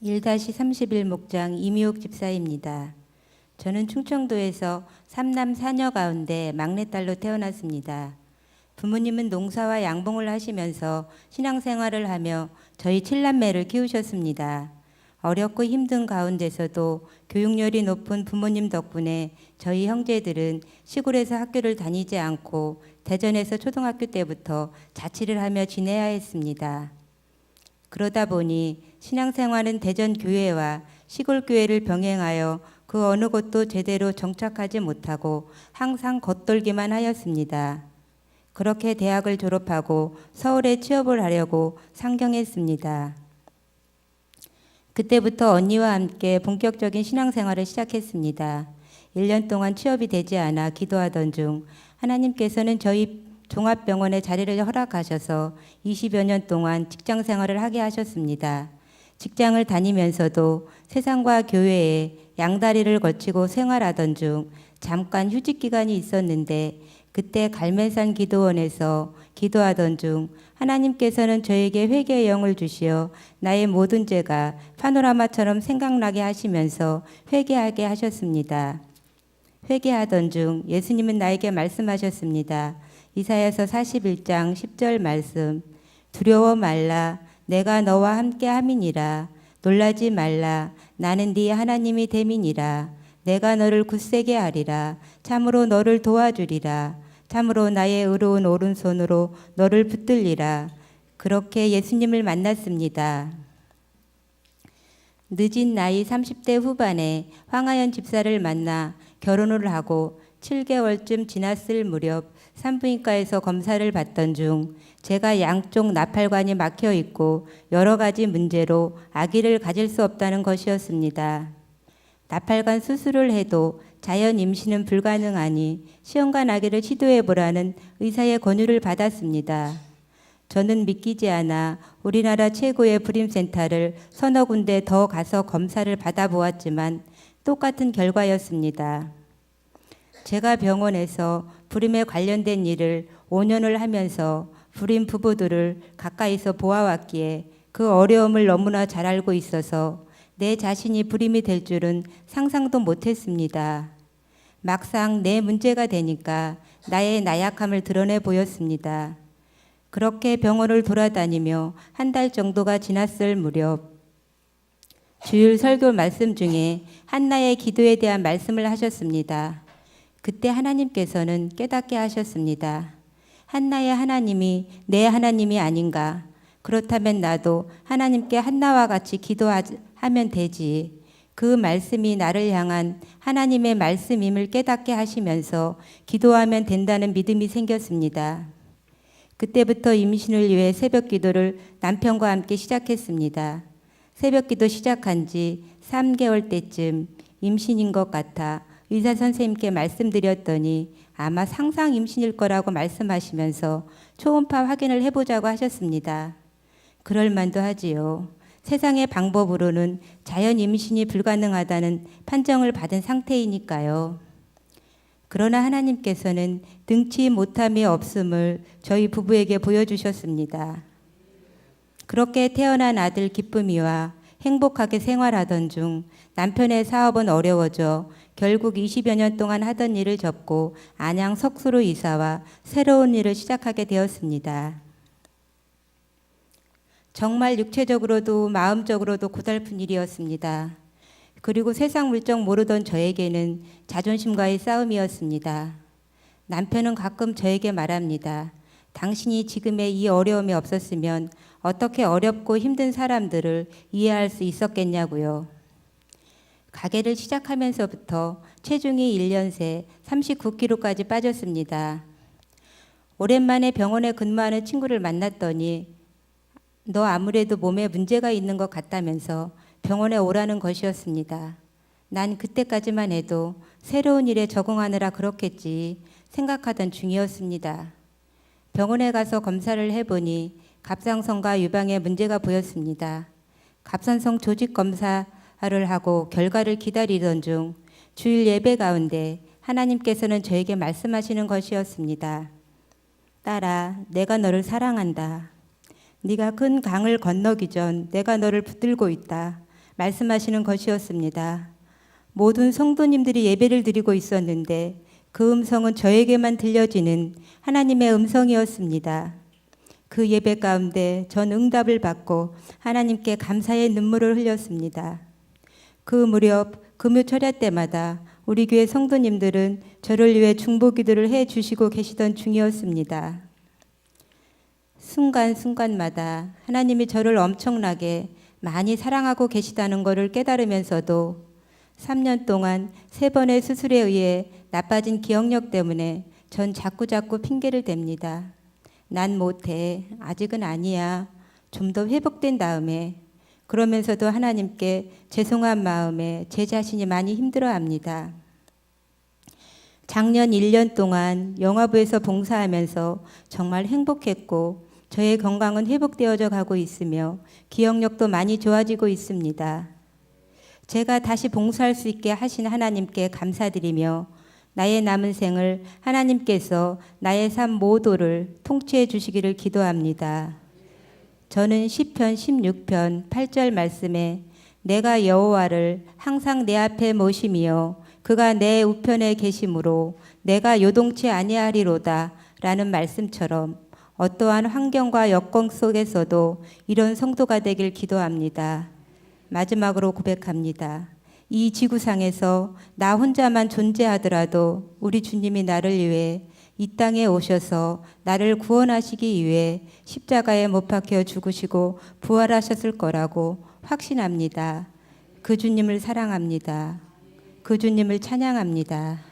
1-31 목장 이미옥 집사입니다. 저는 충청도에서 3남 4녀 가운데 막내딸로 태어났습니다. 부모님은 농사와 양봉을 하시면서 신앙생활을 하며 저희 7남매를 키우셨습니다. 어렵고 힘든 가운데서도 교육열이 높은 부모님 덕분에 저희 형제들은 시골에서 학교를 다니지 않고 대전에서 초등학교 때부터 자취를 하며 지내야 했습니다. 그러다 보니 신앙생활은 대전 교회와 시골 교회를 병행하여 그 어느 곳도 제대로 정착하지 못하고 항상 겉돌기만 하였습니다. 그렇게 대학을 졸업하고 서울에 취업을 하려고 상경했습니다. 그때부터 언니와 함께 본격적인 신앙생활을 시작했습니다. 1년 동안 취업이 되지 않아 기도하던 중 하나님께서는 저희 종합병원에 자리를 허락하셔서 20여 년 동안 직장 생활을 하게 하셨습니다. 직장을 다니면서도 세상과 교회에 양다리를 걸치고 생활하던 중 잠깐 휴직 기간이 있었는데 그때 갈매산 기도원에서 기도하던 중 하나님께서는 저에게 회개의 영을 주시어 나의 모든 죄가 파노라마처럼 생각나게 하시면서 회개하게 하셨습니다. 회개하던 중 예수님은 나에게 말씀하셨습니다. 이사야서 41장 10절 말씀, 두려워 말라 내가 너와 함께 함이니라. 놀라지 말라 나는 네 하나님이 됨이니라. 내가 너를 굳세게 하리라. 참으로 너를 도와주리라. 참으로 나의 의로운 오른손으로 너를 붙들리라. 그렇게 예수님을 만났습니다. 늦은 나이 30대 후반에 황하연 집사를 만나 결혼을 하고 7개월쯤 지났을 무렵 산부인과에서 검사를 받던 중 제가 양쪽 나팔관이 막혀 있고 여러 가지 문제로 아기를 가질 수 없다는 것이었습니다. 나팔관 수술을 해도 자연 임신은 불가능하니 시험관 아기를 시도해보라는 의사의 권유를 받았습니다. 저는 믿기지 않아 우리나라 최고의 불임센터를 서너 군데 더 가서 검사를 받아보았지만 똑같은 결과였습니다. 제가 병원에서 불임에 관련된 일을 5년을 하면서 불임 부부들을 가까이서 보아왔기에 그 어려움을 너무나 잘 알고 있어서 내 자신이 불임이 될 줄은 상상도 못했습니다. 막상 내 문제가 되니까 나의 나약함을 드러내 보였습니다. 그렇게 병원을 돌아다니며 한 달 정도가 지났을 무렵 주일 설교 말씀 중에 한나의 기도에 대한 말씀을 하셨습니다. 그때 하나님께서는 깨닫게 하셨습니다. 한나의 하나님이 내 하나님이 아닌가? 그렇다면 나도 하나님께 한나와 같이 기도하면 되지. 그 말씀이 나를 향한 하나님의 말씀임을 깨닫게 하시면서 기도하면 된다는 믿음이 생겼습니다. 그때부터 임신을 위해 새벽 기도를 남편과 함께 시작했습니다. 새벽 기도 시작한 지 3개월 때쯤 임신인 것 같아 의사 선생님께 말씀드렸더니 아마 상상 임신일 거라고 말씀하시면서 초음파 확인을 해보자고 하셨습니다. 그럴 만도 하지요. 세상의 방법으로는 자연 임신이 불가능하다는 판정을 받은 상태이니까요. 그러나 하나님께서는 능치 못함이 없음을 저희 부부에게 보여주셨습니다. 그렇게 태어난 아들 기쁨이와 행복하게 생활하던 중 남편의 사업은 어려워져 결국 20여 년 동안 하던 일을 접고 안양 석수로 이사와 새로운 일을 시작하게 되었습니다. 정말 육체적으로도 마음적으로도 고달픈 일이었습니다. 그리고 세상 물정 모르던 저에게는 자존심과의 싸움이었습니다. 남편은 가끔 저에게 말합니다. 당신이 지금의 이 어려움이 없었으면 어떻게 어렵고 힘든 사람들을 이해할 수 있었겠냐고요. 가게를 시작하면서부터 체중이 1년 새 39kg까지 빠졌습니다. 오랜만에 병원에 근무하는 친구를 만났더니 너 아무래도 몸에 문제가 있는 것 같다면서 병원에 오라는 것이었습니다. 난 그때까지만 해도 새로운 일에 적응하느라 그렇겠지 생각하던 중이었습니다. 병원에 가서 검사를 해보니 갑상선과 유방에 문제가 보였습니다. 갑상선 조직 검사를 하고 결과를 기다리던 중 주일 예배 가운데 하나님께서는 저에게 말씀하시는 것이었습니다. 딸아, 내가 너를 사랑한다. 네가 큰 강을 건너기 전 내가 너를 붙들고 있다. 말씀하시는 것이었습니다. 모든 성도님들이 예배를 드리고 있었는데 그 음성은 저에게만 들려지는 하나님의 음성이었습니다. 그 예배 가운데 전 응답을 받고 하나님께 감사의 눈물을 흘렸습니다. 그 무렵 금요 철야 때마다 우리 교회 성도님들은 저를 위해 중보 기도를 해 주시고 계시던 중이었습니다. 순간순간마다 하나님이 저를 엄청나게 많이 사랑하고 계시다는 것을 깨달으면서도 3년 동안 3번의 수술에 의해 나빠진 기억력 때문에 전 자꾸자꾸 핑계를 댑니다. 난 못해. 아직은 아니야. 좀 더 회복된 다음에. 그러면서도 하나님께 죄송한 마음에 제 자신이 많이 힘들어합니다. 작년 1년 동안 영화부에서 봉사하면서 정말 행복했고 저의 건강은 회복되어져 가고 있으며 기억력도 많이 좋아지고 있습니다. 제가 다시 봉사할 수 있게 하신 하나님께 감사드리며 나의 남은 생을 하나님께서 나의 삶 모두를 통치해 주시기를 기도합니다. 저는 시편 16편 8절 말씀에 내가 여호와를 항상 내 앞에 모심이요 그가 내 우편에 계심으로 내가 요동치 아니하리로다 라는 말씀처럼 어떠한 환경과 여건 속에서도 이런 성도가 되길 기도합니다. 마지막으로 고백합니다. 이 지구상에서 나 혼자만 존재하더라도 우리 주님이 나를 위해 이 땅에 오셔서 나를 구원하시기 위해 십자가에 못 박혀 죽으시고 부활하셨을 거라고 확신합니다. 그 주님을 사랑합니다. 그 주님을 찬양합니다.